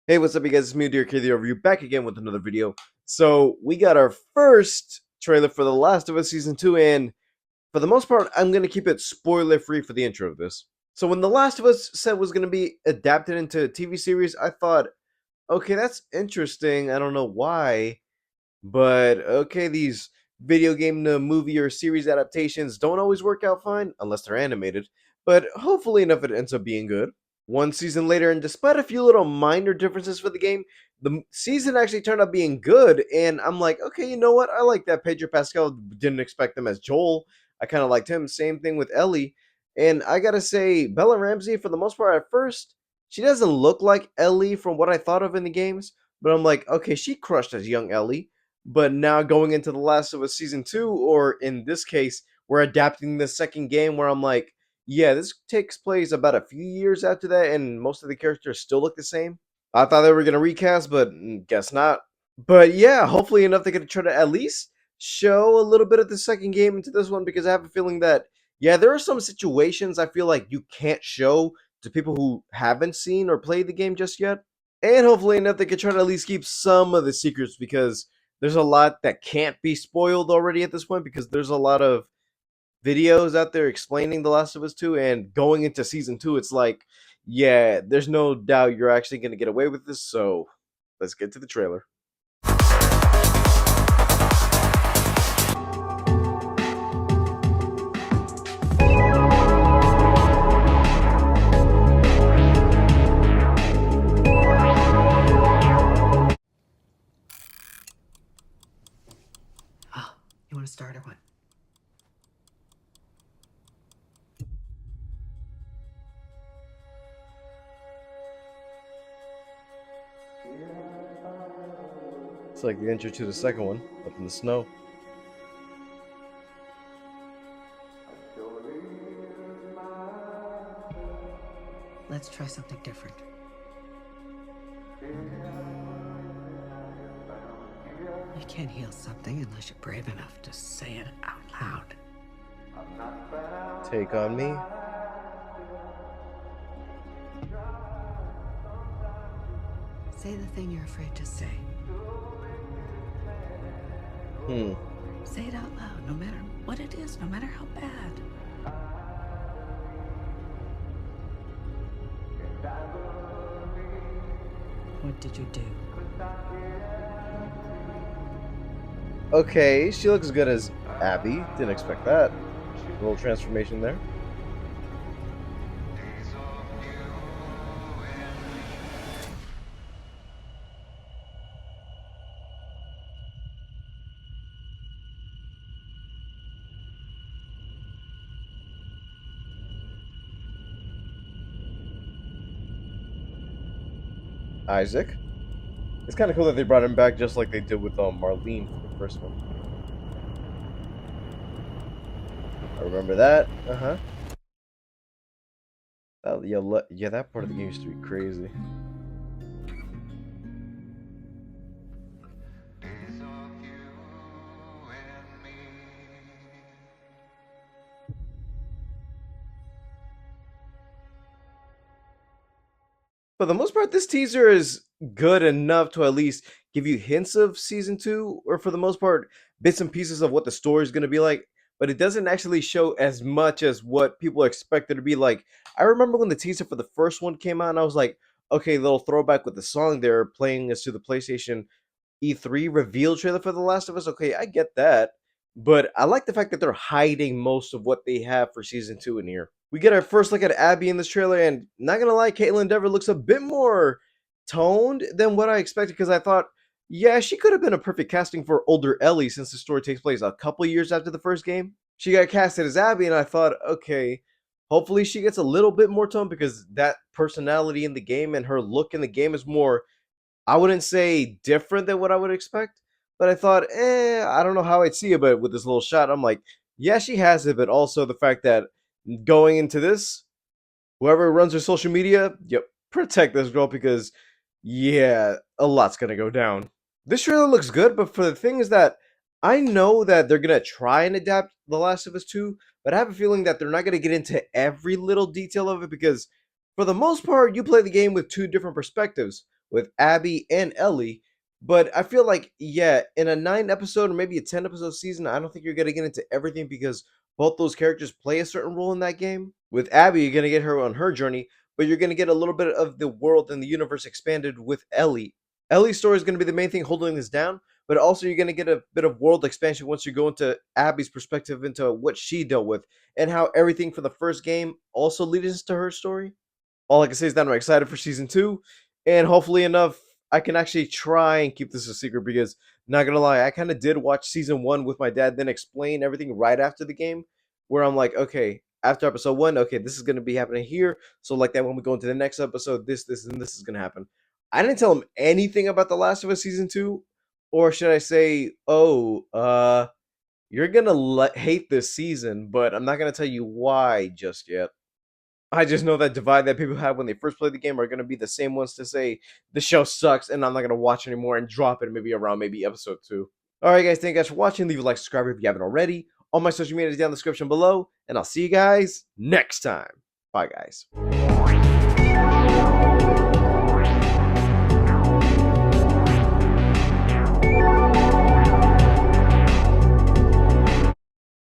Hey, what's up, you guys? It's me, Dear Kid, the Overview, back again with another video. So, we got our first trailer for The Last of Us Season 2, and for the most part, I'm going to keep it spoiler-free for the intro of this. So, when The Last of Us said was going to be adapted into a TV series, I thought, okay, that's interesting. I don't know why, but okay, these video game to movie or series adaptations don't always work out fine, unless they're animated, but hopefully enough it ends up being good. One season later, and despite a few little minor differences for the game, the season actually turned out being good. And I'm like, okay, you know what? I like that Pedro Pascal didn't expect him as Joel. I kind of liked him. Same thing with Ellie. And I gotta say, Bella Ramsey, for the most part, at first, she doesn't look like Ellie from what I thought of in the games. But I'm like, okay, she crushed as young Ellie. But now going into The Last of Us Season 2, or in this case, we're adapting the second game where I'm like, yeah, this takes place about a few years after that, and most of the characters still look the same. I thought they were gonna recast, but guess not. But yeah, hopefully enough they could try to at least show a little bit of the second game into this one, because I have a feeling that yeah, there are some situations I feel like you can't show to people who haven't seen or played the game just yet. And hopefully enough they could try to at least keep some of the secrets, because there's a lot that can't be spoiled already at this point, because there's a lot of videos out there explaining The Last of Us 2, and going into season 2, it's like, yeah, there's no doubt you're actually going to get away with this. So let's get to the trailer. Oh, you want to start or what? It's like the intro to the second one, up in the snow. Let's try something different. You can't heal something unless you're brave enough to say it out loud. Take on me. Say the thing you're afraid to say. Say it out loud, no matter what it is, no matter how bad. What did you do? Okay, she looks good as Abby. Didn't expect that. A little transformation there. Isaac. It's kind of cool that they brought him back just like they did with Marlene for the first one. I remember that. Yeah, that part of the game used to be crazy. For the most part, this teaser is good enough to at least give you hints of season 2, or for the most part, bits and pieces of what the story is going to be like. But it doesn't actually show as much as what people expected to be like. I remember when the teaser for the first one came out, and I was like, okay, little throwback with the song they're playing us to the PlayStation E3 reveal trailer for The Last of Us. Okay, I get that. But I like the fact that they're hiding most of what they have for season 2 in here. We get our first look at Abby in this trailer, and not gonna lie, Caitlin Dever looks a bit more toned than what I expected, because I thought, yeah, she could have been a perfect casting for older Ellie, since the story takes place a couple years after the first game. She got casted as Abby, and I thought, okay, hopefully she gets a little bit more tone, because that personality in the game and her look in the game is more, I wouldn't say different than what I would expect, but I thought, I don't know how I'd see it, but with this little shot, I'm like, yeah, she has it, but also the fact that going into this, whoever runs her social media, yep, protect this girl, because yeah, a lot's gonna go down. This trailer looks good, but for the thing is that I know that they're gonna try and adapt The Last of Us 2, but I have a feeling that they're not gonna get into every little detail of it, because for the most part, you play the game with two different perspectives. with Abby and Ellie. But I feel like, yeah, in a 9 episode or maybe a 10 episode season, I don't think you're gonna get into everything because both those characters play a certain role in that game. With Abby, you're gonna get her on her journey, but you're gonna get a little bit of the world and the universe expanded with Ellie. Ellie's story is gonna be the main thing holding this down, but also you're gonna get a bit of world expansion once you go into Abby's perspective into what she dealt with and how everything from the first game also leads to her story. All I can say is that I'm excited for season two, and hopefully enough, I can actually try and keep this a secret because, not gonna lie, I kind of did watch season one with my dad, then explain everything right after the game, where I'm like, okay, after episode one, okay, this is gonna be happening here, so like that when we go into the next episode, this, and this is gonna happen. I didn't tell him anything about The Last of Us season two, or should I say, oh, you're gonna hate this season, but I'm not gonna tell you why just yet. I just know that divide that people have when they first play the game are going to be the same ones to say the show sucks and I'm not going to watch anymore and drop it maybe around maybe episode 2. All right, guys, thank you guys for watching. Leave a like, subscribe if you haven't already. All my social media is down in the description below, and I'll see you guys next time. Bye, guys.